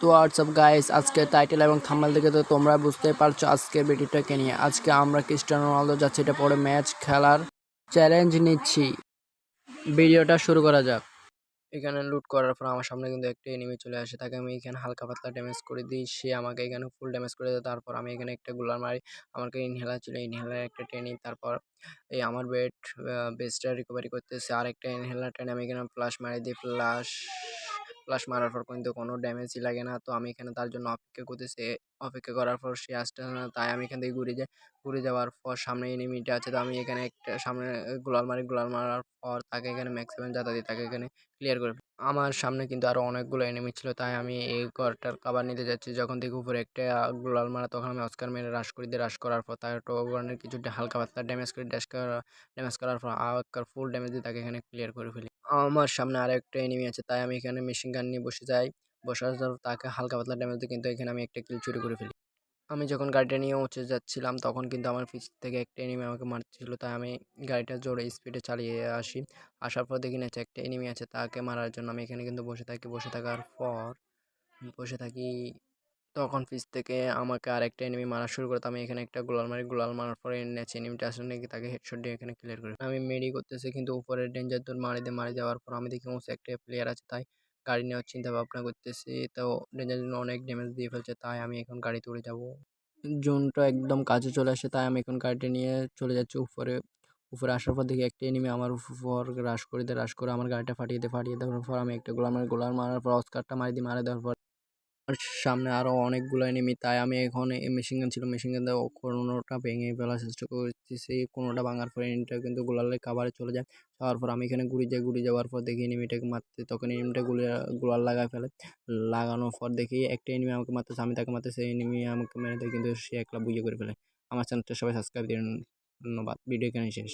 তো WhatsApp guys, আজকে title এবং থাম্বনেল দেখে তো তোমরা বুঝতে পারছো আজকের ভিডিওটাকে নিয়ে। আজকে আমরা ক্রিস্টিয়ানো রোনালদো যাচ্ছে এটা পরে ম্যাচ খেলার চ্যালেঞ্জ নিচ্ছি। ভিডিওটা শুরু করা যাক। এখানে লুট করার পর আমার সামনে কিন্তু একটা এনিমি চলে আসে, তাকে আমি এখানে হালকা পাতলা ড্যামেজ করে দিই, সে আমাকে এখানে ফুল ড্যামেজ করে দেয়। তারপর আমি এখানে একটা গুলার মারি, আমার ইনহেলার ছিল, ইনহেলার একটা টেনি। তারপর এই আমার বেস্টটা রিকভারি করতেছে, আর একটা ইনহেলার টেনে আমি এখানে ফ্লাশ মারি দিই। ফ্লাশ মারার পর কিন্তু কোনো ড্যামেজই লাগে না। তো আমি এখানে তার জন্য অপেক্ষা করতেছি, অপেক্ষা করার পর সে আসতে না, তাই আমি এখান থেকে ঘুরে যাই। ঘুরে যাওয়ার পর সামনে এনিমিটা আছে, তো আমি এখানে একটা সামনে গুলাল মারার পর তাকে এখানে ম্যাক্সিমাম যাতা দিই, তাকে এখানে ক্লিয়ার করে ফেলি। আমার সামনে কিন্তু আরো অনেকগুলো এনিমি ছিল, তাই আমি এই ঘরটার কাভার নিতে যাচ্ছি। যখন দেখি উপরে একটা গুলাল মারা, তখন আমি অস্কার মেরে রাশ করে দিই। রাশ করার পর তার টোগানের কিছু হালকা পাতলা ড্যামেজ করে ড্যামেজ করার পর আবার ফুল ড্যামেজ দিয়ে তাকে এখানে ক্লিয়ার করে ফেলি। আমার সামনে আরো একটা এনিমি আছে, তাই আমি এখানে মেশিন গান নিয়ে বসে যাই। বসার পর তাকে হালকা পাতলা ড্যামেজ দিই, কিন্তু এখানে আমি একটা কিল চুরি করে ফেলি। আমি যখন গাড়িটা নিয়ে উঁচে যাচ্ছিলাম, তখন কিন্তু আমার পিছ থেকে একটা এনিমি আমাকে মারছিল, তাই আমি গাড়িটা জোরে স্পিডে চালিয়ে আসি। আসার পর দেখি না একটা এনিমি আছে, তাকে মারার জন্য আমি এখানে কিন্তু বসে থাকি। বসে থাকার পর বসে থাকি, তখন পিছ থেকে আমাকে আরেকটা এনিমি মারা শুরু করে। তো আমি এখানে একটা গোলাল মারি, গোলাল মারার পরে নেচে এনিমিটা আসলে নাকি তাকে হেডশট দিয়ে এখানে ক্লিয়ার করি। আমি মেডি করতেছি, কিন্তু উপরে ডেঞ্জার জোন মারি যাওয়ার পর আমি দেখি উঁচু একটা প্লেয়ার আছে, তাই গাড়ি নেওয়ার চিন্তা ভাবনা করতেছি। তো ডেঞ্জার জোন অনেক ড্যামেজ দিয়ে ফেলছে, তাই আমি এখন গাড়িতে উড়ে যাবো। জোনটা একদম কাছে চলে আসে, তাই আমি এখন গাড়িটা নিয়ে চলে যাচ্ছি উপরে। উপরে আসার পর দেখি একটা এনিমি আমার উপর রাশ করে দেয়, রাশ করে আমার গাড়িটা ফাটিয়ে দেওয়ার পর আমি একটা গোলার মারার পর অস্কারটা মারি দিই। মারা দেওয়ার পর আর সামনে আরো অনেকগুলো এনিমি, তাই আমি এখন মেশিন গান ছিল, মেশিন গান দিয়ে কোনোটা ভেঙে ফেলার চেষ্টা করতেছি। কোনোটা ভাঙার পর এনিমিটা কিন্তু গোলালের কাভারে চলে যায়। যাওয়ার পর আমি এখানে ঘুরে যাওয়ার পর দেখি এনিমিটাকে মারতে, তখন এনিমিটা গোলাল লাগায় ফেলে। লাগানোর পর দেখি একটা এনিমি আমাকে মারতেছে, আমি তাকে মারতেছি, এনিমি আমাকে মেরে দেয়, কিন্তু সে একলা বুঝে করে ফেলে। আমার চ্যানেলটা সবাই সাবস্ক্রাইব দিন। ধন্যবাদ। ভিডিও এখানে শেষ।